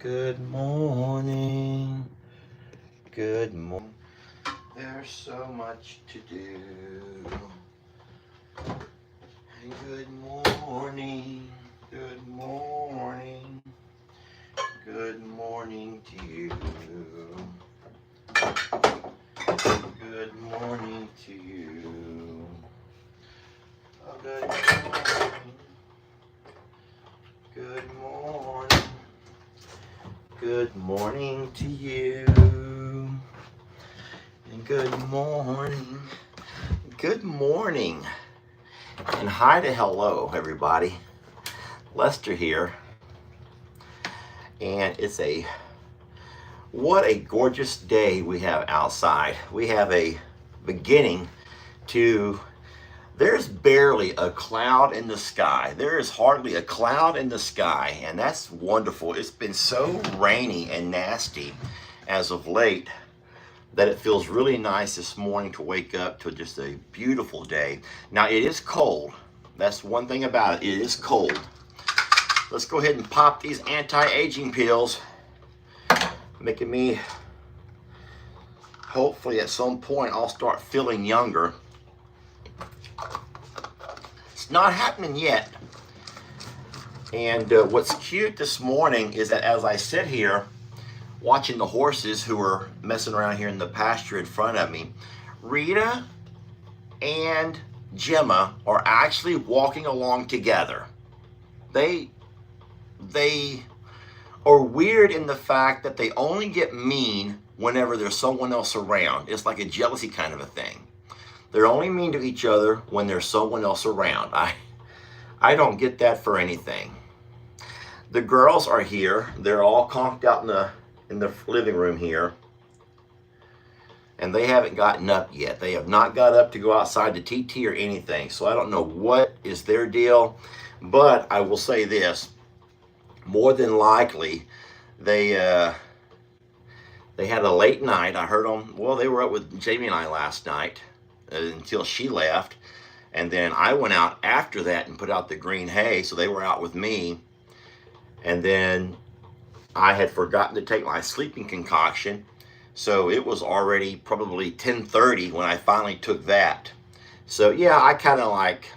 Good morning. Good morning. There's so much to do. Good morning. Good morning. Good morning to you. Good morning to you. Oh, good morning. Good morning. Good morning to you. And good morning. Good morning. And hi to hello, everybody. Lester here. And what a gorgeous day we have outside. We have a beginning to, there's barely a cloud in the sky. There is hardly a cloud in the sky, and that's wonderful. It's been so rainy and nasty as of late that it feels really nice this morning to wake up to just a beautiful day. Now it is cold. That's one thing about it. It is cold. Let's go ahead and pop these anti-aging pills, making me, hopefully at some point I'll start feeling younger. It's not happening yet. And what's cute this morning is that as I sit here watching the horses who are messing around here in the pasture in front of me, Rita and Gemma are actually walking along together. They are weird in the fact that they only get mean whenever there's someone else around. It's like a jealousy kind of a thing. They're only mean to each other when there's someone else around. I don't get that for anything. The girls are here. They're all conked out in the living room here. And they haven't gotten up yet. They have not got up to go outside to TT or anything. So I don't know what is their deal. But I will say this. More than likely, they had a late night. I heard them. Well, they were up with Jamie and I last night until she left. And then I went out after that and put out the green hay. So they were out with me. And then I had forgotten to take my sleeping concoction. So it was already probably 10:30 when I finally took that. So yeah, I kind of like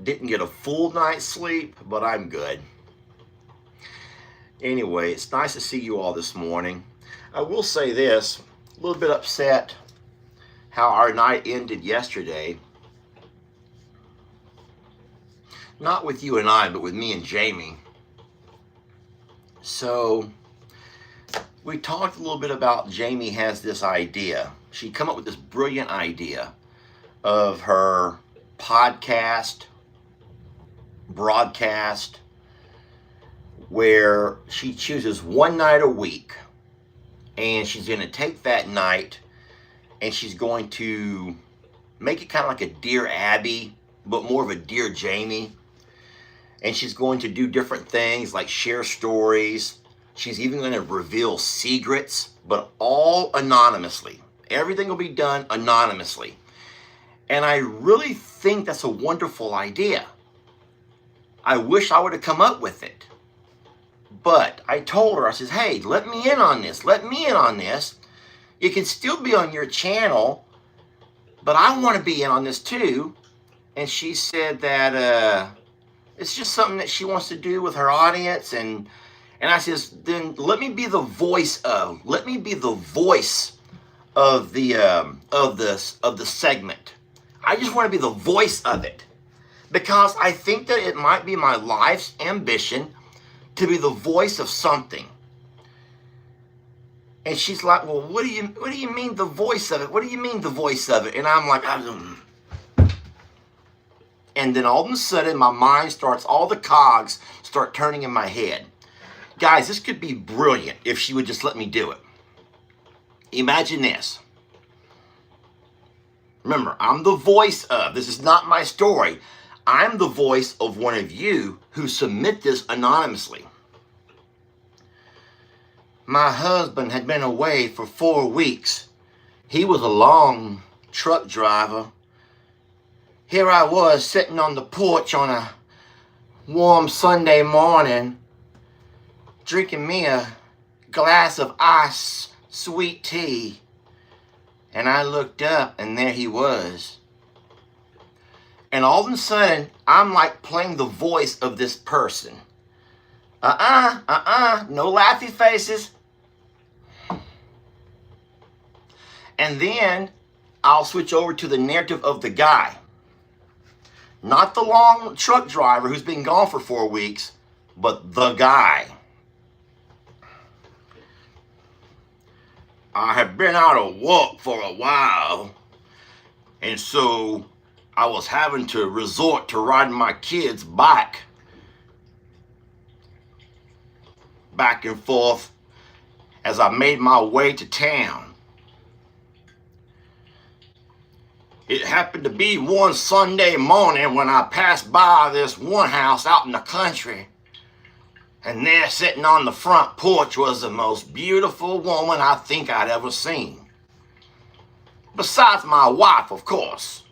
didn't get a full night's sleep, but I'm good. Anyway, it's nice to see you all this morning. I will say this, a little bit upset how our night ended yesterday. Not with you and I, but with me and Jamie. So we talked a little bit about Jamie has this idea. She come up with this brilliant idea of her podcast, broadcast, where she chooses one night a week and she's going to take that night and she's going to make it kind of like a Dear Abby, but more of a Dear Jamie. And she's going to do different things like share stories. She's even going to reveal secrets, but all anonymously. Everything will be done anonymously. And I really think that's a wonderful idea. I wish I would have come up with it. But I told her, I says, hey, let me in on this. Let me in on this. It can still be on your channel, but I want to be in on this too. And she said that it's just something that she wants to do with her audience. And I says, then let me be the voice of. Let me be the voice of the segment. I just want to be the voice of it because I think that it might be my life's ambition to be the voice of something. And she's like, well, what do you mean the voice of it? What do you mean the voice of it? And I'm like, and then all of a sudden my mind starts, all the cogs start turning in my head. Guys, this could be brilliant if she would just let me do it. Imagine this. Remember, I'm the voice of, this is not my story. I'm the voice of one of you who submit this anonymously. My husband had been away for 4 weeks. He was a long truck driver. Here I was sitting on the porch on a warm Sunday morning drinking me a glass of ice sweet tea. And I looked up, and there he was. And all of a sudden, I'm like playing the voice of this person. No laughy faces. And then I'll switch over to the narrative of the guy. Not the long truck driver who's been gone for 4 weeks, but the guy. I had been out of work for a while, and so I was having to resort to riding my kid's bike back and forth as I made my way to town. It happened to be one Sunday morning when I passed by this one house out in the country, and there sitting on the front porch was the most beautiful woman I think I'd ever seen. Besides my wife, of course.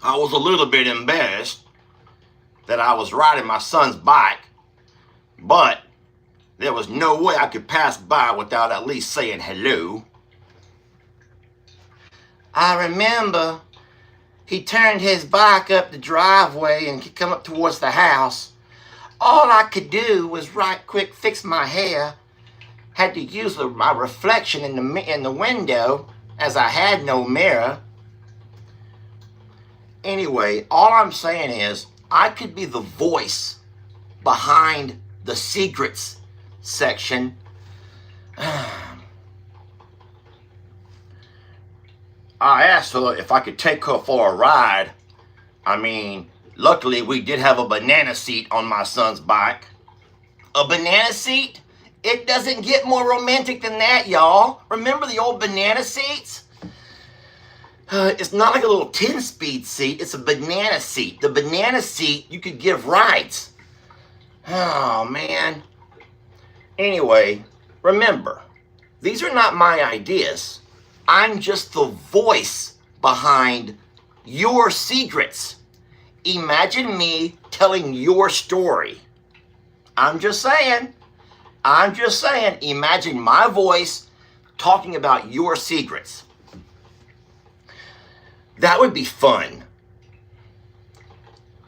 I was a little bit embarrassed that I was riding my son's bike, but there was no way I could pass by without at least saying hello. I remember he turned his bike up the driveway and could come up towards the house. All I could do was right quick fix my hair. Had to use my reflection in the window as I had no mirror. Anyway, all I'm saying is I could be the voice behind the secrets section. I asked her if I could take her for a ride. I mean, luckily we did have a banana seat on my son's bike. A banana seat? It doesn't get more romantic than that, y'all. Remember the old banana seats? It's not like a little 10-speed seat. It's a banana seat. The banana seat, you could give rides. Oh, man. Anyway, remember, these are not my ideas. I'm just the voice behind your secrets. Imagine me telling your story. I'm just saying, imagine my voice talking about your secrets. That would be fun.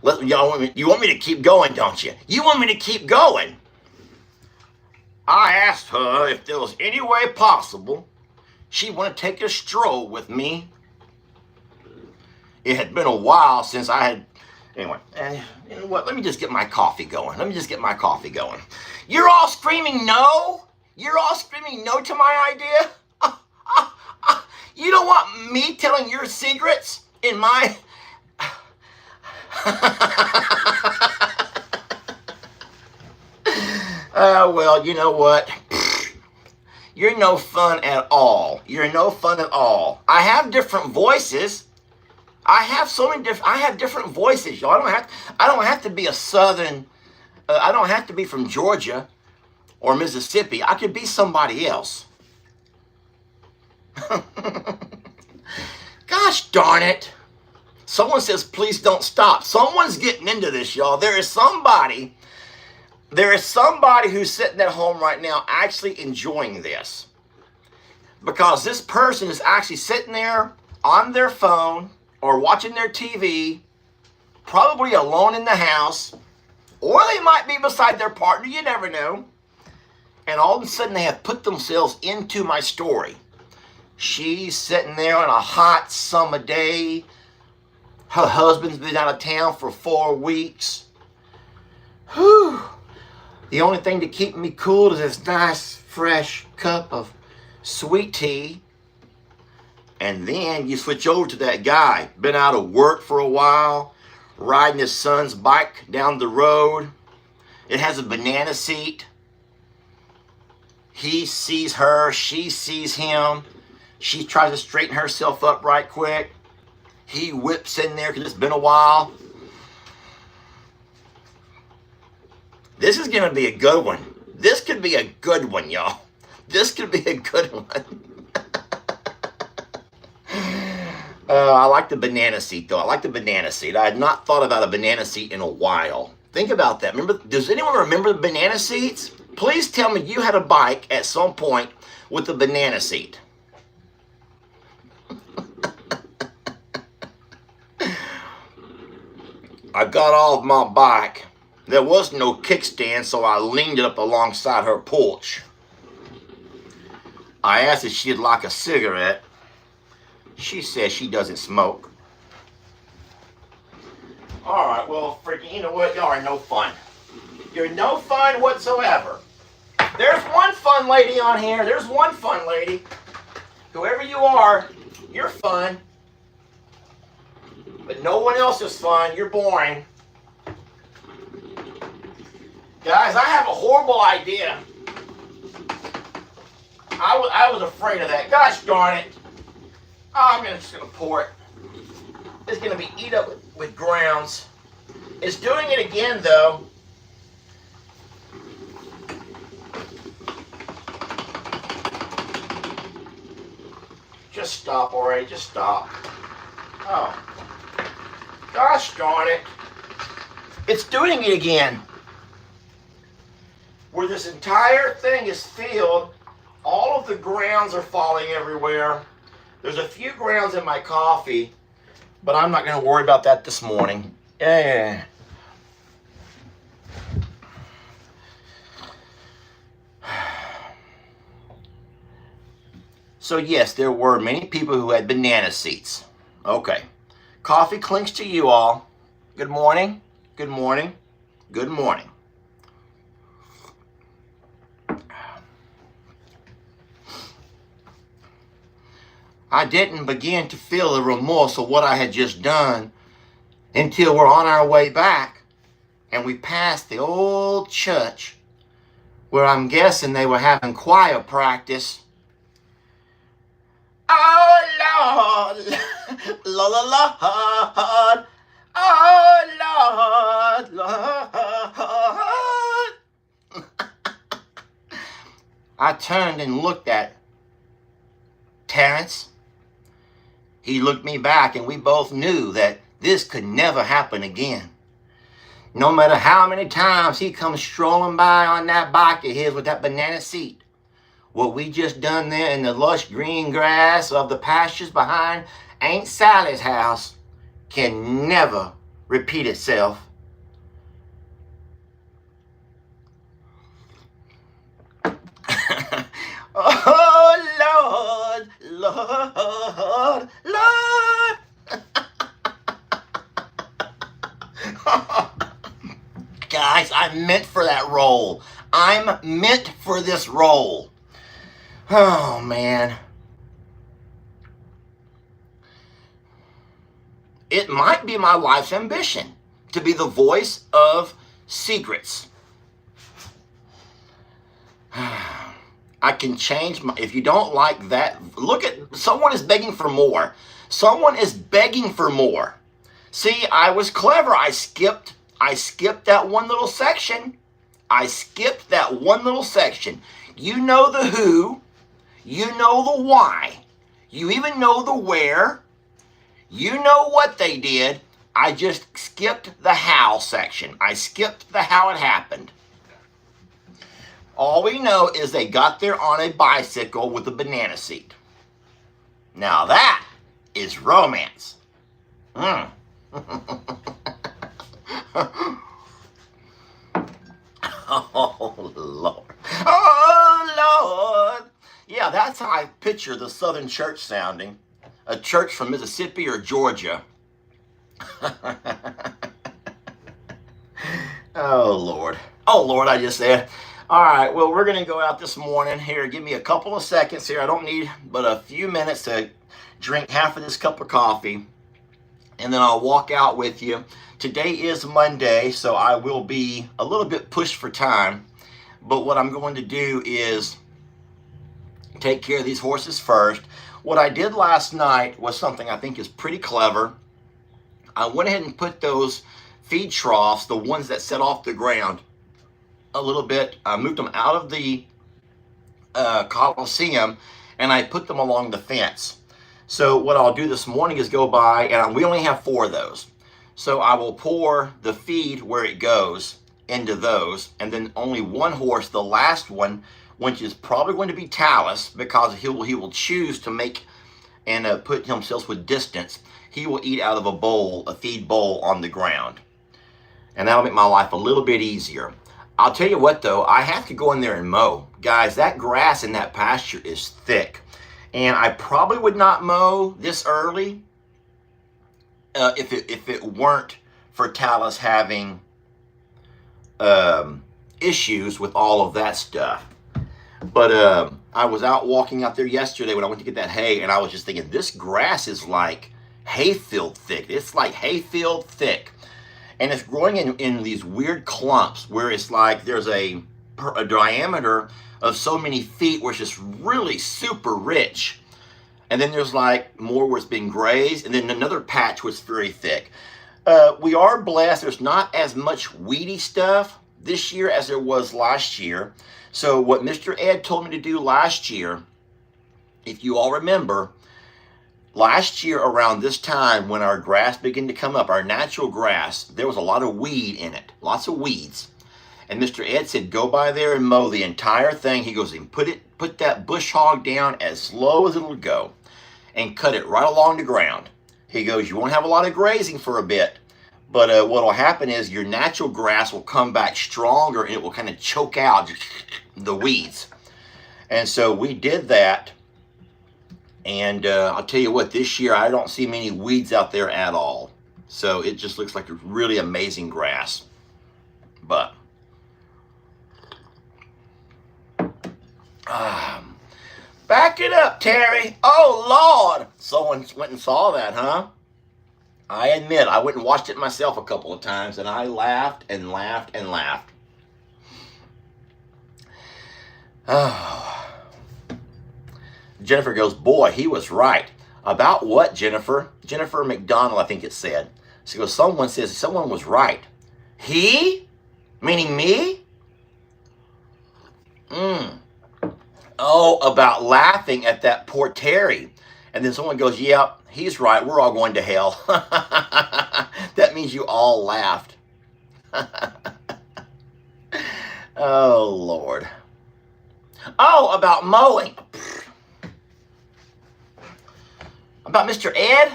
You want me to keep going, don't you? You want me to keep going. I asked her if there was any way possible she'd want to take a stroll with me. It had been a while since I had... Anyway, you know what? Let me just get my coffee going. You're all screaming no? You're all screaming no to my idea? You don't want me telling your secrets in my... Well, you know what? You're no fun at all. I have different voices. I have different voices, y'all. I don't have to be a southern, I don't have to be from Georgia or Mississippi. I could be somebody else. Gosh darn it. Someone says, please don't stop. Someone's getting into this, y'all. There is somebody who's sitting at home right now actually enjoying this. Because this person is actually sitting there on their phone or watching their TV, probably alone in the house, or they might be beside their partner, you never know. And all of a sudden they have put themselves into my story. She's sitting there on a hot summer day. Her husband's been out of town for 4 weeks. Whew. The only thing to keep me cool is this nice, fresh cup of sweet tea. And then you switch over to that guy. Been out of work for a while. Riding his son's bike down the road. It has a banana seat. He sees her. She sees him. She tries to straighten herself up right quick. He whips in there because it's been a while. This is going to be a good one. This could be a good one, y'all. This could be a good one. I like the banana seat, though. I had not thought about a banana seat in a while. Think about that. Remember, does anyone remember the banana seats? Please tell me you had a bike at some point with a banana seat. I got off my bike. There was no kickstand, so I leaned it up alongside her porch. I asked if she'd like a cigarette. She said she doesn't smoke. All right, well, freaking, you know what? Y'all are no fun. You're no fun whatsoever. There's one fun lady on here. There's one fun lady. Whoever you are, you're fun. But no one else is fun. You're boring. Guys, I have a horrible idea. I was afraid of that. Gosh darn it. Oh, I'm just going to pour it. It's going to be eat up with grounds. It's doing it again, though. Just stop already. Just stop. Oh. Gosh darn it. It's doing it again. Where this entire thing is filled, all of the grounds are falling everywhere. There's a few grounds in my coffee, but I'm not going to worry about that this morning. Yeah. So yes, there were many people who had banana seats. Okay. Coffee clinks to you all. Good morning. Good morning. Good morning. I didn't begin to feel the remorse of what I had just done until we're on our way back and we passed the old church where I'm guessing they were having choir practice. Oh Lord, Lord, Lord, oh Lord, Lord. I turned and looked at Terrence. He looked me back and we both knew that this could never happen again. No matter how many times he comes strolling by on that bike of his with that banana seat. What we just done there in the lush green grass of the pastures behind Aunt Sally's house can never repeat itself. Oh, Lord, Lord, Lord. Guys, I'm meant for that role. I'm meant for this role. Oh, man. It might be my life's ambition to be the voice of secrets. I can change my, if you don't like that, look at, someone is begging for more. Someone is begging for more. See, I was clever. I skipped that one little section. I skipped that one little section. You know the who, you know the why, you even know the where, you know what they did. I just skipped the how section. I skipped the how it happened. All we know is they got there on a bicycle with a banana seat. Now that is romance. Oh, Lord. Oh, Lord. Yeah, that's how I picture the Southern church sounding. A church from Mississippi or Georgia. Oh, Lord. Oh, Lord, I just said. All right, well, we're going to go out this morning. Here, give me a couple of seconds here. I don't need but a few minutes to drink half of this cup of coffee, and then I'll walk out with you. Today is Monday, so I will be a little bit pushed for time, but what I'm going to do is take care of these horses first. What I did last night was something I think is pretty clever. I went ahead and put those feed troughs, the ones that set off the ground, a little bit. I moved them out of the Coliseum and I put them along the fence. So what I'll do this morning is go by, and we only have 4 of those. So I will pour the feed where it goes into those, and then only one horse, the last one, which is probably going to be Talus, because he will choose to make and put himself with distance. He will eat out of a bowl, a feed bowl on the ground. And that'll make my life a little bit easier. I'll tell you what though, I have to go in there and mow. Guys, that grass in that pasture is thick. And I probably would not mow this early if it weren't for Talus having issues with all of that stuff. But I was out walking out there yesterday when I went to get that hay, and I was just thinking, this grass is like hayfield thick. It's like hayfield thick. And it's growing in these weird clumps where it's like there's a diameter of so many feet where it's just really super rich. And then there's like more where it's been grazed, and then another patch where it's very thick. We are blessed. There's not as much weedy stuff this year as there was last year. So what Mr. Ed told me to do last year, if you all remember, last year around this time when our grass began to come up, our natural grass, there was a lot of weed in it, lots of weeds. And Mr. Ed said, go by there and mow the entire thing. He goes, and put that bush hog down as low as it'll go and cut it right along the ground. He goes, you won't have a lot of grazing for a bit, but what will happen is your natural grass will come back stronger and it will kind of choke out the weeds. And so we did that. And I'll tell you what, this year I don't see many weeds out there at all. So it just looks like a really amazing grass. But back it up, Terry. Oh, Lord. Someone went and saw that, huh? I admit, I went and watched it myself a couple of times, and I laughed and laughed and laughed. Oh. Jennifer goes, boy, he was right. About what, Jennifer? Jennifer McDonald, I think it said. She goes, someone says someone was right. He? Meaning me? Oh, about laughing at that poor Terry. And then someone goes, yep, he's right. We're all going to hell. That means you all laughed. Oh, Lord. Oh, about mowing. About Mr. Ed?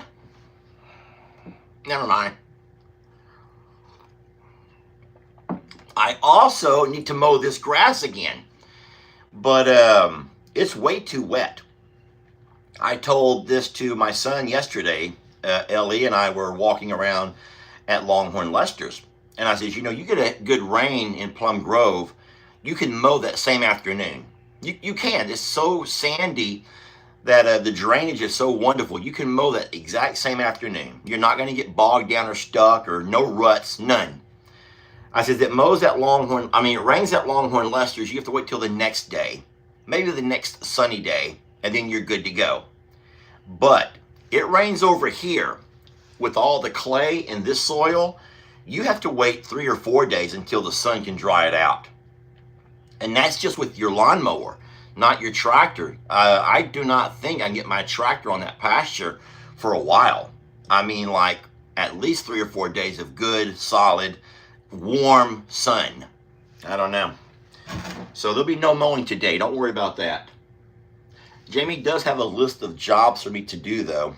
Never mind. I also need to mow this grass again. But it's way too wet. I told this to my son yesterday. Ellie and I were walking around at Longhorn Lester's. And I said, you know, you get a good rain in Plum Grove, you can mow that same afternoon. You can. It's so sandy that the drainage is so wonderful. You can mow that exact same afternoon. You're not going to get bogged down or stuck or no ruts, none. I said, it mows at Longhorn, it rains at Longhorn Lester's. You have to wait till the next day, maybe the next sunny day, and then you're good to go. But it rains over here with all the clay in this soil. You have to wait 3 or 4 days until the sun can dry it out. And that's just with your lawnmower, not your tractor. I do not think I can get my tractor on that pasture for a while. Like at least 3 or 4 days of good, solid, warm sun. I don't know. So there'll be no mowing today. Don't worry about that. Jamie does have a list of jobs for me to do, though.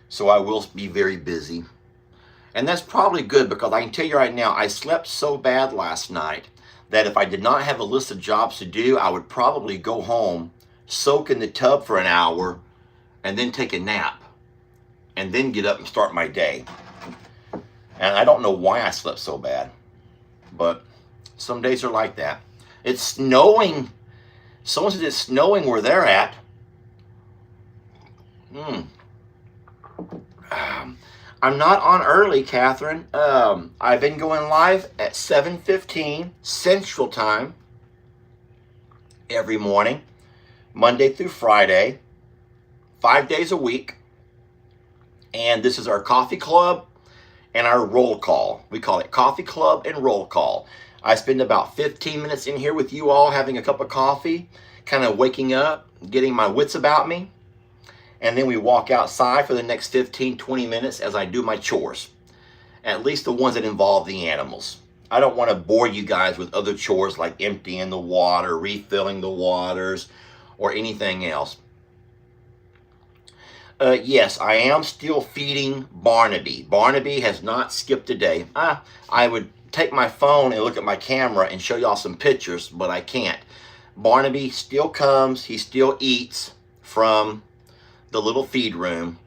So I will be very busy. And that's probably good, because I can tell you right now, I slept so bad last night that if I did not have a list of jobs to do, I would probably go home, soak in the tub for an hour, and then take a nap, and then get up and start my day. And I don't know why I slept so bad, but some days are like that. It's snowing. Someone said it's snowing where they're at. I'm not on early, Catherine. I've been going live at 7:15 Central Time every morning, Monday through Friday, 5 days a week. And this is our coffee club and our roll call. We call it coffee club and roll call. I spend about 15 minutes in here with you all having a cup of coffee, kind of waking up, getting my wits about me. and then we walk outside for the next 15, 20 minutes as I do my chores. At least the ones that involve the animals. I don't want to bore you guys with other chores like emptying the water, refilling the waters, or anything else. Yes, I am still feeding Barnaby. Barnaby has not skipped a day. I would take my phone and look at my camera and show y'all some pictures, but I can't. Barnaby still comes, he still eats from the little feed room,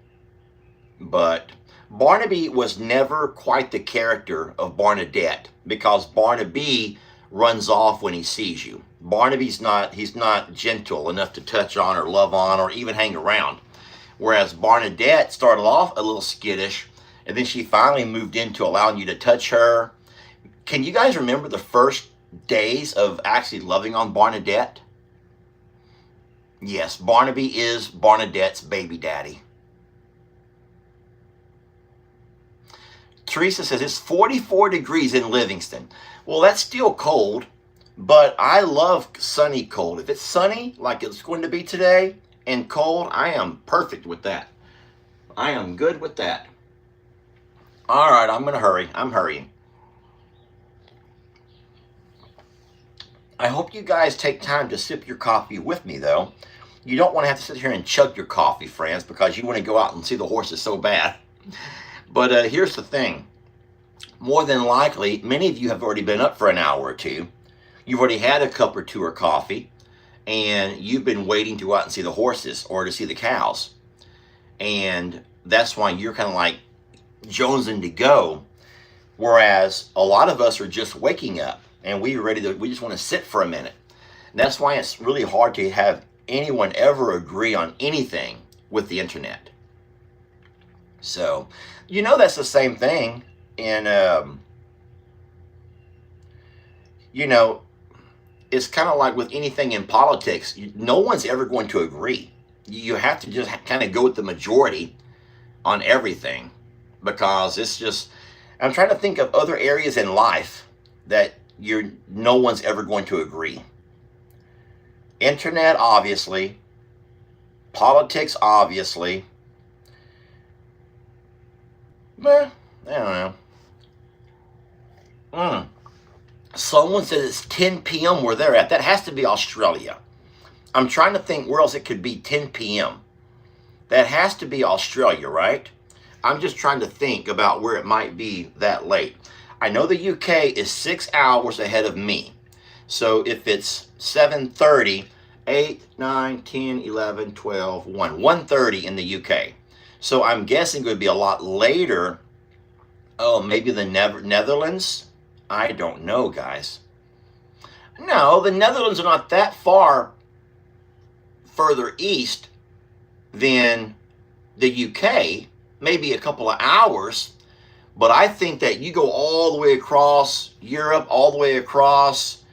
but Barnaby was never quite the character of Barnadette, because Barnaby runs off when he sees you. Barnaby's he's not gentle enough to touch on or love on or even hang around. Whereas Barnadette started off a little skittish, and then she finally moved into allowing you to touch her. Can you guys remember the first days of actually loving on Barnadette? Yes, Barnaby is Barnadette's baby daddy. Teresa says it's 44 degrees in Livingston. Well, that's still cold, but I love sunny cold. If it's sunny, like it's going to be today, and cold, I am perfect with that. I am good with that. All right, I'm going to hurry. I'm hurrying. I hope you guys take time to sip your coffee with me, though. You don't want to have to sit here and chug your coffee, friends, because you want to go out and see the horses so bad. But here's the thing. More than likely, many of you have already been up for an hour or two. You've already had a cup or two of coffee, and you've been waiting to go out and see the horses or to see the cows. And that's why you're kind of like jonesing to go. Whereas a lot of us are just waking up, and we just want to sit for a minute. And that's why it's really hard to have anyone ever agree on anything with the internet. So, you know, that's the same thing in, you know, it's kind of like with anything in politics. No one's ever going to agree. You have to just kind of go with the majority on everything, because it's just, I'm trying to think of other areas in life that no one's ever going to agree. Internet, obviously. Politics, obviously. But, I don't know. Someone says it's 10 p.m. where they're at. That has to be Australia. I'm trying to think where else it could be 10 p.m. That has to be Australia, right? I'm just trying to think about where it might be that late. I know the UK is 6 hours ahead of me. So if it's 7:30, 8, 9, 10, 11, 12, 1. 1:30 in the UK. So I'm guessing it would be a lot later. Oh, maybe the Netherlands? I don't know, guys. No, the Netherlands are not that far further east than the UK. Maybe a couple of hours. But I think that you go all the way across Europe, all the way across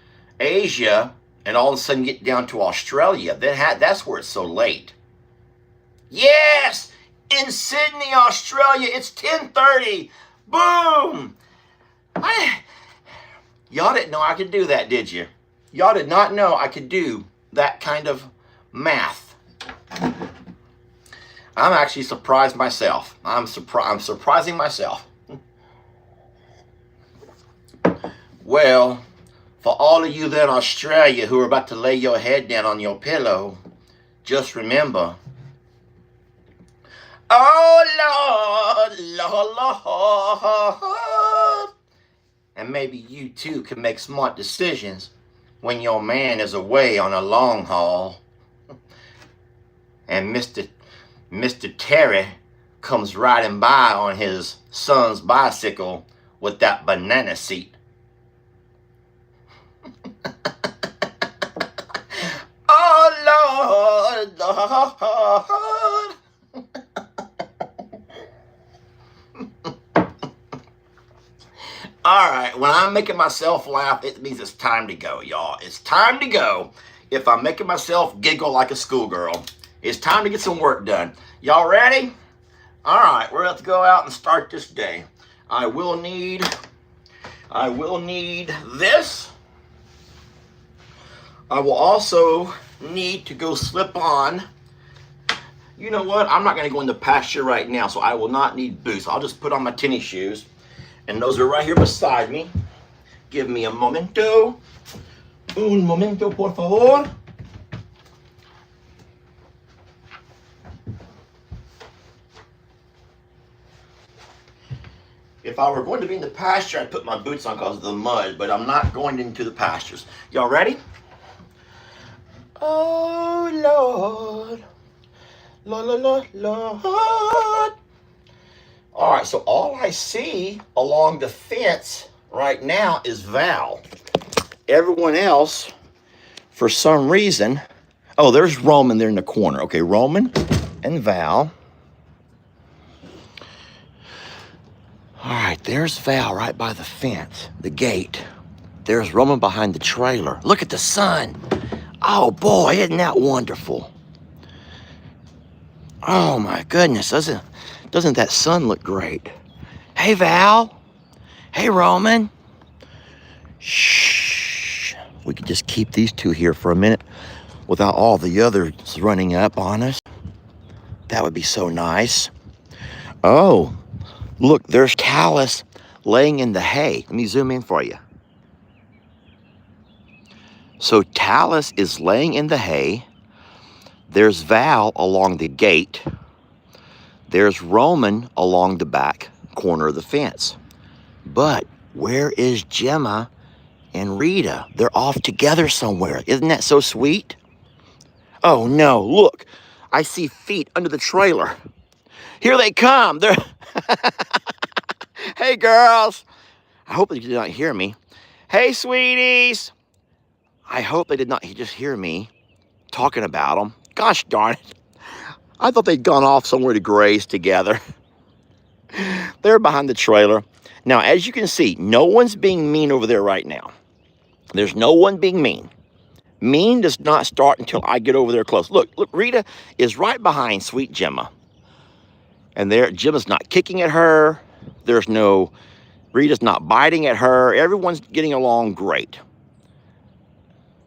Asia, and all of a sudden get down to Australia. That's where it's so late. Yes! In Sydney, Australia, it's 10:30. Boom! Y'all didn't know I could do that, did you? Y'all did not know I could do that kind of math. I'm actually surprised myself. I'm surprising myself. Well, for all of you there in Australia who are about to lay your head down on your pillow, just remember, oh Lord, Lord. And maybe you too can make smart decisions when your man is away on a long haul. And Mr. Terry comes riding by on his son's bicycle with that banana seat. Oh Lord, Lord. All right, when I'm making myself laugh, it means it's time to go, y'all. It's time to go. If I'm making myself giggle like a schoolgirl, it's time to get some work done. Y'all ready? All right, we're about to go out and start this day. I will need this. I will also need to go slip on You know what? I'm not going to go in the pasture right now, so I will not need boots. I'll just put on my tennis shoes. And those are right here beside me. Give me a momento. Un momento, por favor. If I were going to be in the pasture, I'd put my boots on because of the mud, but I'm not going into the pastures. Y'all ready? Oh, Lord. Lord, Lord. All right, so all I see along the fence right now is Val. Everyone else, for some reason, oh, there's Roman there in the corner. Okay, Roman and Val. All right, there's Val right by the fence, the gate. There's Roman behind the trailer. Look at the sun. Oh boy, isn't that wonderful? Oh my goodness, doesn't that sun look great? Hey Val. Hey Roman. Shh. We could just keep these two here for a minute without all the others running up on us. That would be so nice. Oh, look, there's Talus laying in the hay. Let me zoom in for you. So Talus is laying in the hay. There's Val along the gate. There's Roman along the back corner of the fence. But where is Gemma and Rita? They're off together somewhere. Isn't that so sweet? Oh no, look. I see feet under the trailer. Here they come. They're Hey girls. I hope they did not hear me. Hey sweeties. I hope they did not just hear me talking about them. Gosh darn it. I thought they'd gone off somewhere to graze together. They're behind the trailer. Now, as you can see, no one's being mean over there right now. There's no one being mean. Mean does not start until I get over there close. Look, Rita is right behind sweet Gemma. And there, Gemma's not kicking at her. Rita's not biting at her. Everyone's getting along great.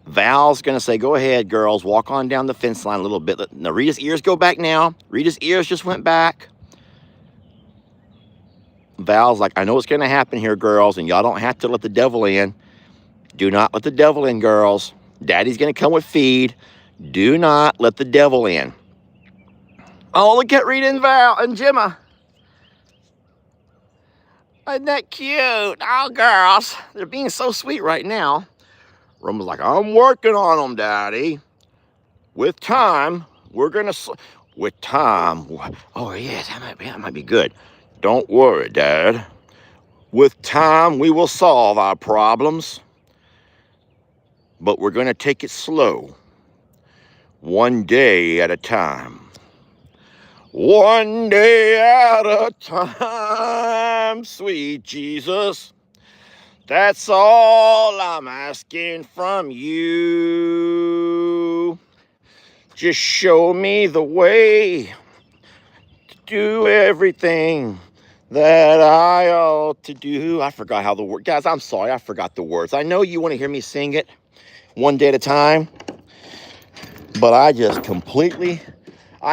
Val's going to say, go ahead, girls, walk on down the fence line a little bit. Now, Rita's ears go back now. Rita's ears just went back. Val's like, I know what's going to happen here, girls, and y'all don't have to let the devil in. Do not let the devil in, girls. Daddy's going to come with feed. Do not let the devil in. Oh, look at Rita and Val and Gemma. Isn't that cute? Oh, girls, they're being so sweet right now. Roman's like, I'm working on them, Daddy. With time, we're gonna. With time. Oh yes, that might be good. Don't worry, Dad. With time, we will solve our problems. But we're gonna take it slow. One day at a time. One day at a time, sweet Jesus. That's all I'm asking from you. Just show me the way to do everything that I ought to do. I forgot how the word, guys, I'm sorry, I forgot the words. I know you want to hear me sing it one day at a time, but I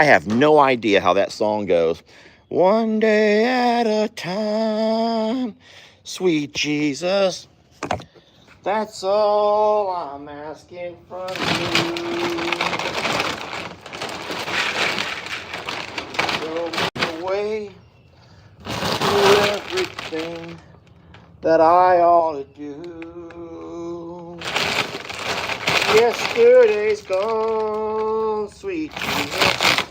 have no idea how that song goes. One day at a time. Sweet Jesus, that's all I'm asking from you. Show me the way to everything that I ought to do. Yesterday's gone, sweet Jesus,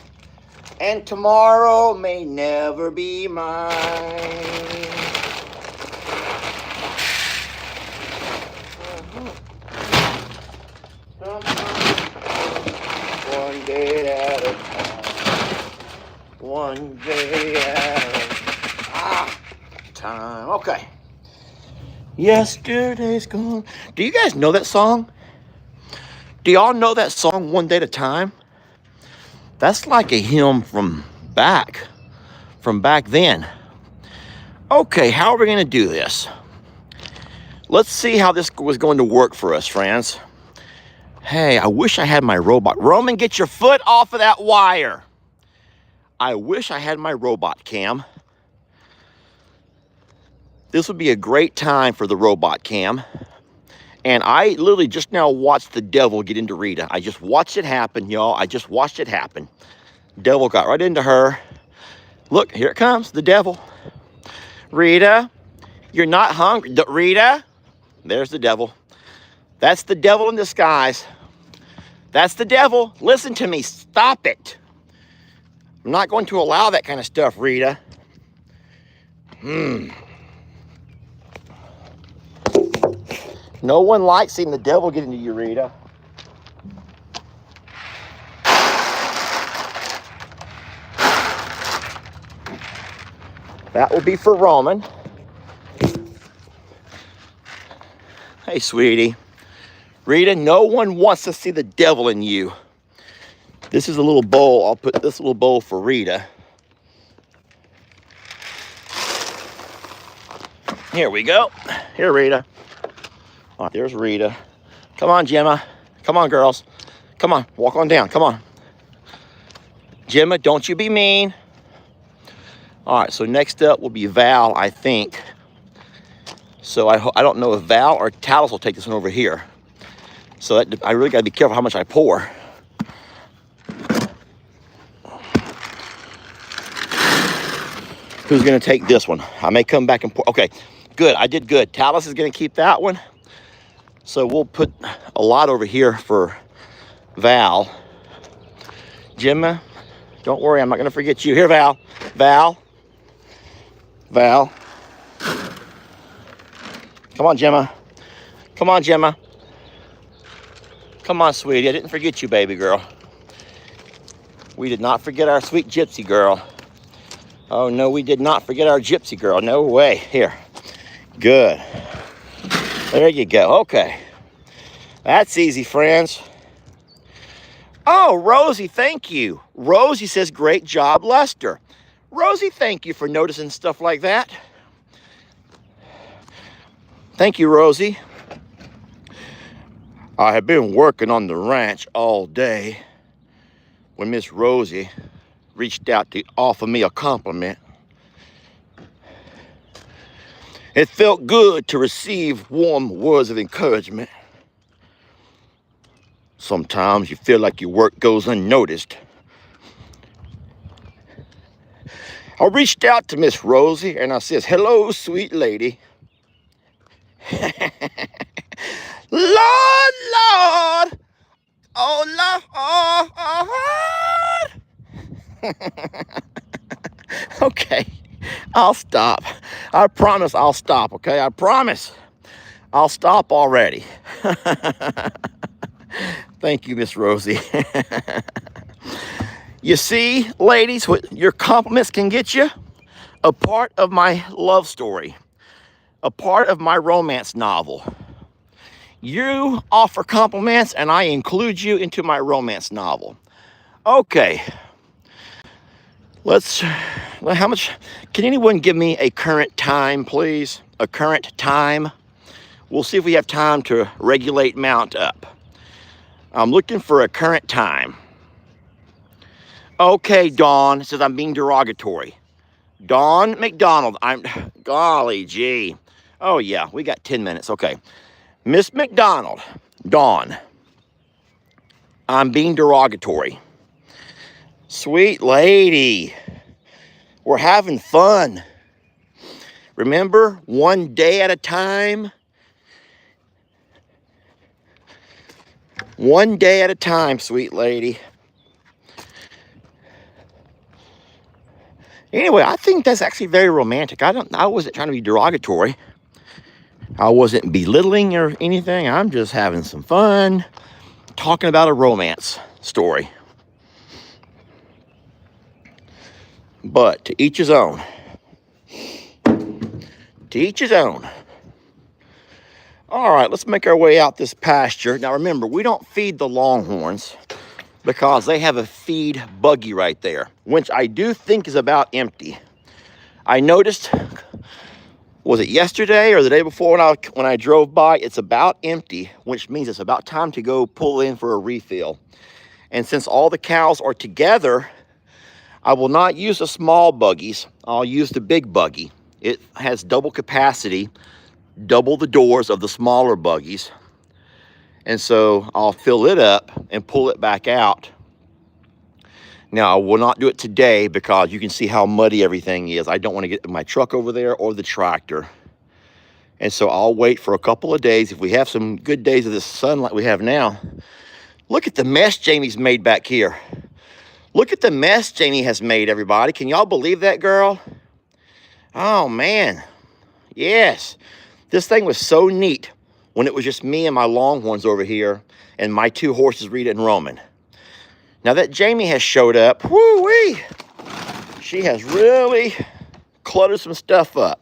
and tomorrow may never be mine. One day at a time. One day at a time. Okay. Yesterday's gone. Do you guys know that song? Do y'all know that song, One Day at a Time? That's like a hymn from back then. Okay, how are we going to do this? Let's see how this was going to work for us, friends. Hey, I wish I had my robot. Roman, get your foot off of that wire. I wish I had my robot cam. This would be a great time for the robot cam. And I literally just now watched the devil get into Rita. I just watched it happen, y'all. I just watched it happen. Devil got right into her. Look, here it comes, the devil. Rita, you're not hungry. Rita, there's the devil. That's the devil in disguise. That's the devil. Listen to me, stop it. I'm not going to allow that kind of stuff, Rita. No one likes seeing the devil get into you, Rita. That will be for Roman. Hey, sweetie. Rita, no one wants to see the devil in you. This is a little bowl. I'll put this little bowl for Rita. Here we go. Here, Rita. All right, there's Rita. Come on, Gemma. Come on, girls. Come on, walk on down. Come on. Gemma, don't you be mean. All right, so next up will be Val, I think. So I don't know if Val or Talis will take this one over here. So I really got to be careful how much I pour. Who's going to take this one? I may come back and pour. Okay, good. I did good. Talis is going to keep that one. So we'll put a lot over here for Val. Gemma, don't worry. I'm not going to forget you. Here, Val. Val. Val. Come on, Gemma. Come on, Gemma. Come on, sweetie. I didn't forget you, baby girl. We did not forget our sweet gypsy girl. Oh, no, we did not forget our gypsy girl. No way. Here. Good. There you go. Okay. That's easy, friends. Oh, Rosie, thank you. Rosie says, great job, Lester. Rosie, thank you for noticing stuff like that. Thank you, Rosie. I have been working on the ranch all day when Miss Rosie reached out to offer me a compliment. It felt good to receive warm words of encouragement. Sometimes you feel like your work goes unnoticed. I reached out to Miss Rosie and I says, hello, sweet lady. Lord, Lord, oh, Lord. Okay, I'll stop. I promise I'll stop, okay? I promise. I'll stop already. Thank you, Miss Rosie. You see, ladies, what your compliments can get you? A part of my love story. A part of my romance novel. You offer compliments and I include you into my romance novel. Okay. How much, can anyone give me a current time, please? A current time. We'll see if we have time to regulate mount up. I'm looking for a current time. Okay, Dawn says I'm being derogatory. Dawn McDonald, golly gee. Oh yeah, we got 10 minutes, okay. Miss McDonald, Dawn, I'm being derogatory. Sweet lady, we're having fun. Remember, one day at a time. One day at a time, sweet lady. Anyway, I think that's actually very romantic. I wasn't trying to be derogatory. I wasn't belittling or anything. I'm just having some fun talking about a romance story. But to each his own. To each his own. All right, let's make our way out this pasture. Now remember, we don't feed the longhorns because they have a feed buggy right there, which I do think is about empty. I noticed, was it yesterday or the day before when I drove by, it's about empty, which means it's about time to go pull in for a refill. And since all the cows are together, I will not use the small buggies. I'll use the big buggy. It has double capacity, double the doors of the smaller buggies. And so I'll fill it up and pull it back out. Now, I will not do it today because you can see how muddy everything is. I don't want to get my truck over there or the tractor. And so I'll wait for a couple of days. If we have some good days of this sun like we have now. Look at the mess Jamie's made back here. Look at the mess Jamie has made, everybody. Can y'all believe that, girl? Oh, man. Yes. This thing was so neat when it was just me and my Longhorns over here and my two horses, Rita and Roman. Now that Jamie has showed up, whoo-wee, she has really cluttered some stuff up.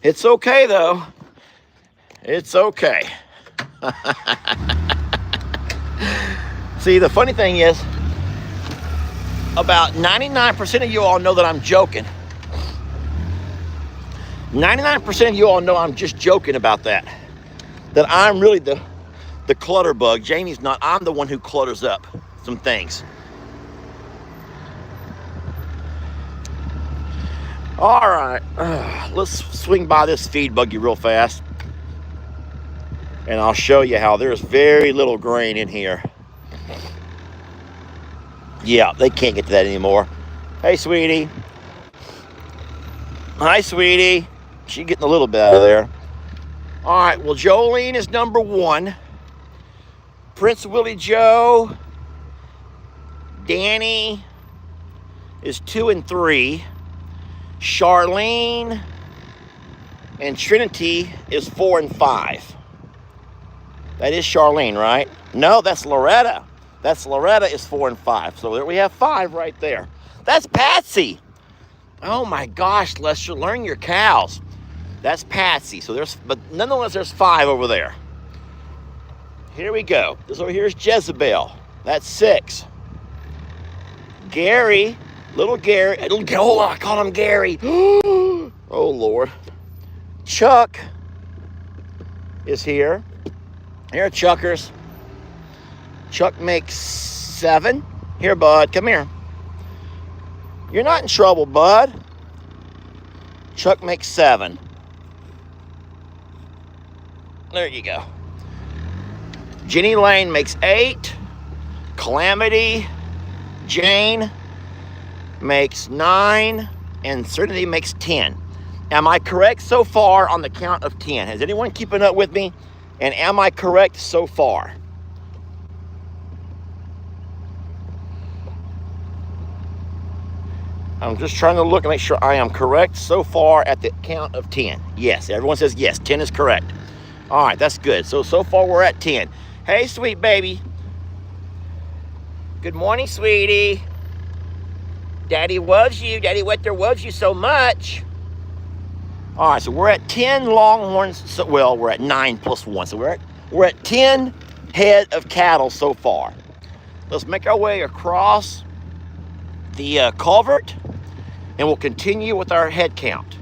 It's okay, though. It's okay. See, the funny thing is, about 99% of you all know that I'm joking. 99% of you all know I'm just joking about that. That I'm really the clutter bug. Jamie's not. I'm the one who clutters up some things. All right, let's swing by this feed buggy real fast. And I'll show you how there's very little grain in here. Yeah, they can't get to that anymore. Hey, sweetie. Hi, sweetie. She's getting a little bit out of there. All right, well, Jolene is number 1. Prince Willie Joe. Danny is 2 and 3. Charlene and Trinity is 4 and 5. That is Charlene, right? No, that's Loretta. That's Loretta is 4 and 5. So there we have 5 right there. That's Patsy. Oh my gosh, Lester, learn your cows. That's Patsy. So but nonetheless, there's 5 over there. Here we go. This over here is Jezebel. That's 6. Gary, little Gary. Oh, I call him Gary. Oh, Lord. Chuck is here. Here, Chuckers. Chuck makes 7. Here, bud, come here. You're not in trouble, bud. Chuck makes 7. There you go. Jenny Lane makes 8. Calamity Jane makes 9. And Serenity makes 10. Am I correct so far on the count of 10? Has anyone keeping up with me? And am I correct so far? I'm just trying to look and make sure I am correct so far at the count of 10. Yes, everyone says yes, 10 is correct. All right, that's good. So far we're at 10. Hey, sweet baby. Good morning, sweetie. Daddy loves you. Daddy Wetter loves you so much. All right, so we're at 10 Longhorns. So, well, we're at 9 plus 1. So we're at 10 head of cattle so far. Let's make our way across the culvert, and we'll continue with our head count.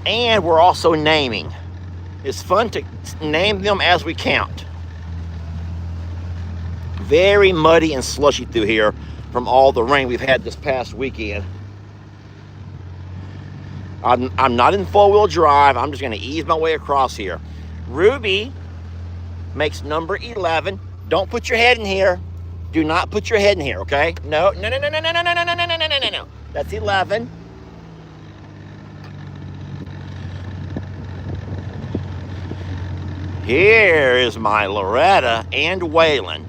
And we're also naming. It's fun to name them as we count. Very muddy and slushy through here from all the rain we've had this past weekend. I'm not in four-wheel drive. I'm just going to ease my way across here. Ruby makes number 11. Don't put your head in here. Do not put your head in here, okay? No. That's 11. Here is my Loretta and Waylon.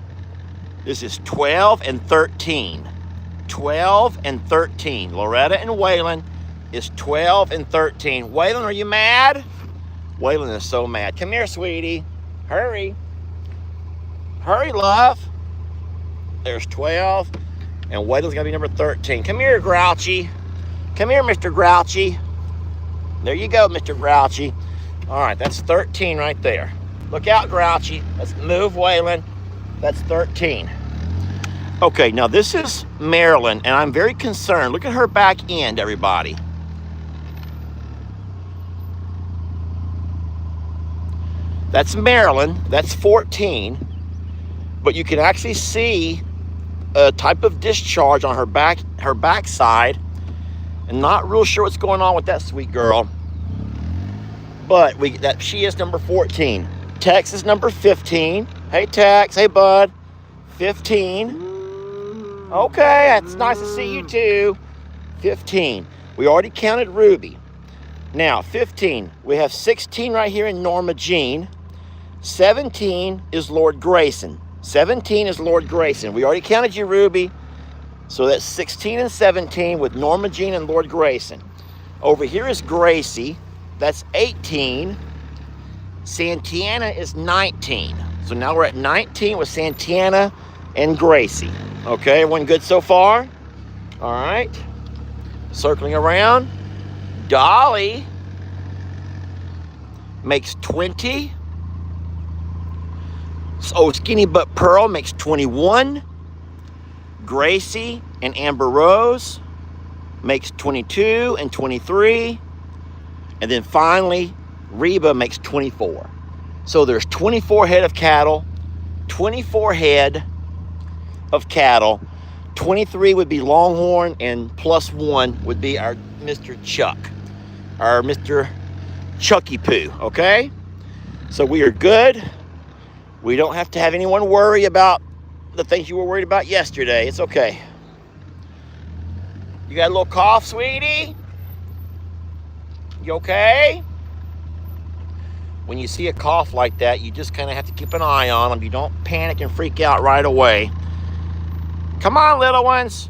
This is 12 and 13. 12 and 13. Loretta and Waylon is 12 and 13. Waylon, are you mad? Waylon is so mad. Come here, sweetie. Hurry. Hurry, love. There's 12. And Waylon's going to be number 13. Come here, Grouchy. Come here, Mr. Grouchy. There you go, Mr. Grouchy. All right, that's 13 right there. Look out, Grouchy. Let's move Waylon. That's 13. Okay, now this is Marilyn, and I'm very concerned. Look at her back end, everybody. That's Marilyn. That's 14. But you can actually see a type of discharge on her backside, and not real sure what's going on with that sweet girl. But she is number 14. Tex is number 15. Hey Tex, hey bud. 15. Okay, it's nice to see you too. 15. We already counted Ruby. Now 15. We have 16 right here in Norma Jean. 17 is Lord Grayson. 17 is Lord Grayson. We already counted you, Ruby. So that's 16 and 17 with Norma Jean and Lord Grayson. Over here is Gracie. That's 18. Santana is 19. So now we're at 19 with Santana and Gracie. Okay, everyone good so far? All right. Circling around. Dolly makes 20. So Skinny Butt Pearl makes 21. Gracie and Amber Rose makes 22 and 23. And then finally, Reba makes 24. So there's 24 head of cattle, 24 head of cattle. 23 would be Longhorn, and plus 1 would be our Mr. Chuck, our Mr. Chucky Poo, okay? So we are good. We don't have to have anyone worry about the things you were worried about yesterday. It's okay. You got a little cough, sweetie? You okay? When you see a cough like that, you just kind of have to keep an eye on them. You don't panic and freak out right away. Come on, little ones.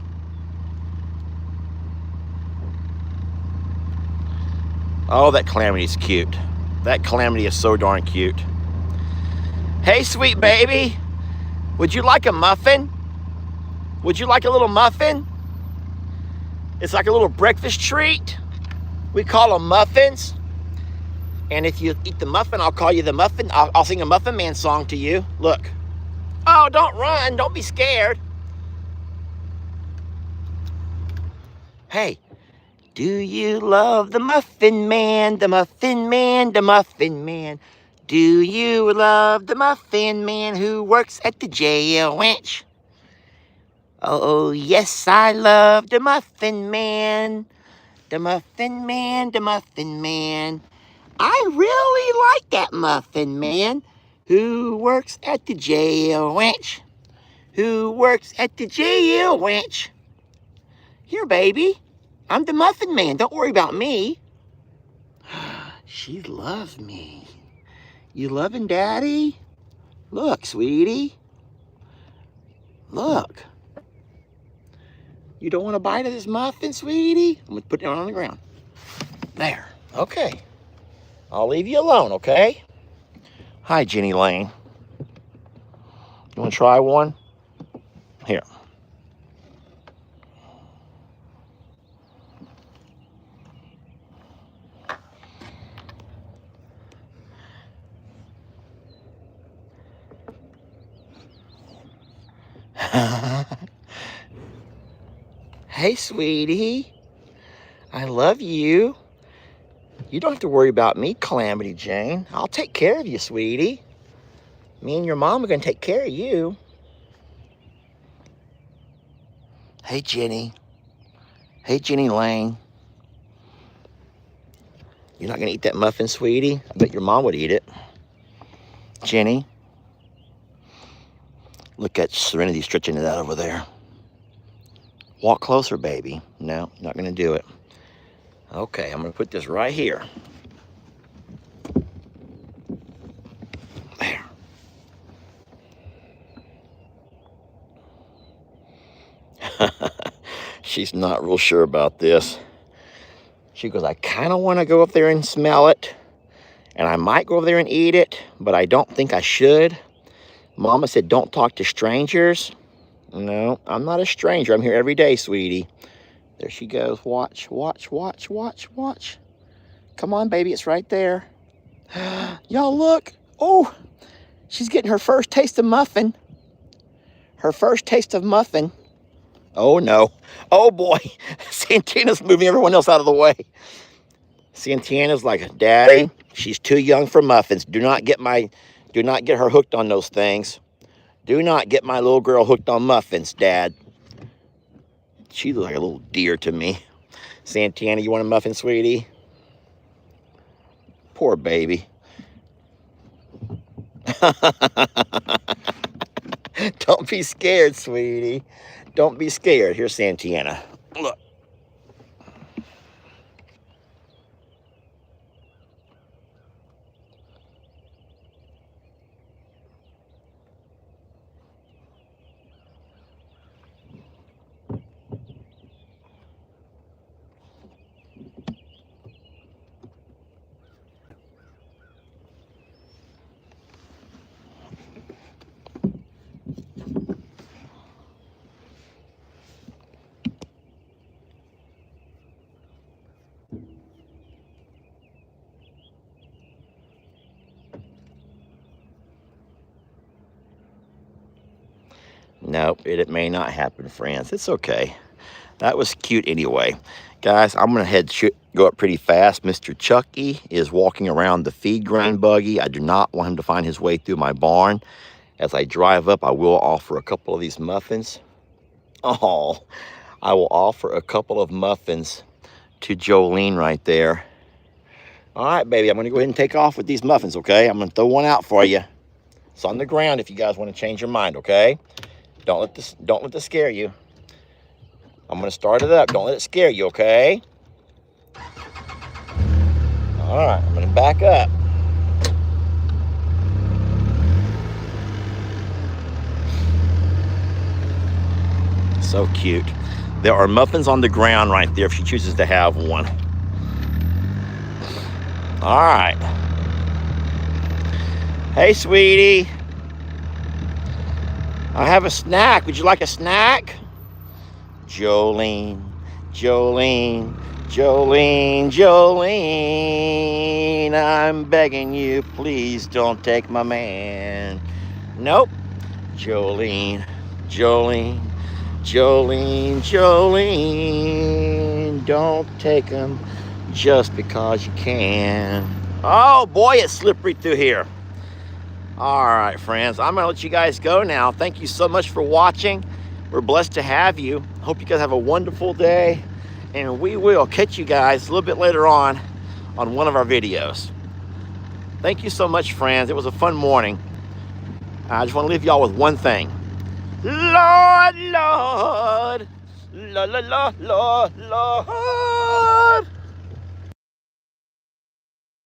Oh, that Calamity's cute. That Calamity is so darn cute. Hey, sweet baby. Would you like a muffin? Would you like a little muffin? It's like a little breakfast treat. We call them muffins. And if you eat the muffin, I'll call you the muffin. I'll sing a Muffin Man song to you. Look. Oh, don't run. Don't be scared. Hey, do you love the Muffin Man, the Muffin Man, the Muffin Man? Do you love the Muffin Man who works at the jail wench? Oh, yes, I love the Muffin Man. The Muffin Man, the Muffin Man. I really like that Muffin Man who works at the jail wench. Who works at the jail wench. Here, baby. I'm the Muffin Man. Don't worry about me. She loves me. You loving Daddy? Look, sweetie. Look. You don't want a bite of this muffin, sweetie? I'm going to put it on the ground. There. Okay. I'll leave you alone, okay? Hi, Jenny Lane. You want to try one? Here. Hey, sweetie. I love you. You don't have to worry about me, Calamity Jane. I'll take care of you, sweetie. Me and your mom are going to take care of you. Hey, Jenny. Hey, Jenny Lane. You're not going to eat that muffin, sweetie? I bet your mom would eat it. Jenny. Look at Serenity stretching it out over there. Walk closer, baby. No, not going to do it. Okay, I'm going to put this right here. There. She's not real sure about this. She goes, I kind of want to go up there and smell it. And I might go over there and eat it, but I don't think I should. Mama said, don't talk to strangers. No, I'm not a stranger. I'm here every day, sweetie. There she goes. Watch, watch, watch, watch, watch. Come on, baby. It's right there. Y'all look. Oh, she's getting her first taste of muffin. Her first taste of muffin. Oh, no. Oh, boy. Santana's moving everyone else out of the way. Santana's like, Daddy, she's too young for muffins. Do not get her hooked on those things. Do not get my little girl hooked on muffins, Dad. She looks like a little deer to me. Santana, you want a muffin, sweetie? Poor baby. Don't be scared, sweetie. Don't be scared. Here's Santana. Look. Nope, it may not happen, friends. It's okay. That was cute anyway. Guys, I'm going to go up pretty fast. Mr. Chucky is walking around the feed grain buggy. I do not want him to find his way through my barn. As I drive up, I will offer a couple of these muffins. Oh, I will offer a couple of muffins to Jolene right there. All right, baby, I'm going to go ahead and take off with these muffins, okay? I'm going to throw one out for you. It's on the ground if you guys want to change your mind, okay? Don't let this scare you. I'm going to start it up. Don't let it scare you, okay? All right, I'm going to back up. So cute. There are muffins on the ground right there if she chooses to have one. All right. Hey, sweetie. I have a snack. Would you like a snack? Jolene, Jolene, Jolene, Jolene. I'm begging you, please don't take my man. Nope. Jolene, Jolene, Jolene, Jolene. Don't take him just because you can. Oh boy, it's slippery through here. All right, friends, I'm gonna let you guys go now. Thank you so much for watching. We're blessed to have you. Hope you guys have a wonderful day, and we will catch you guys a little bit later on one of our videos. Thank you so much, friends. It was a fun morning. I just want to leave y'all with one thing. Lord, Lord, Lord, Lord, Lord, Lord.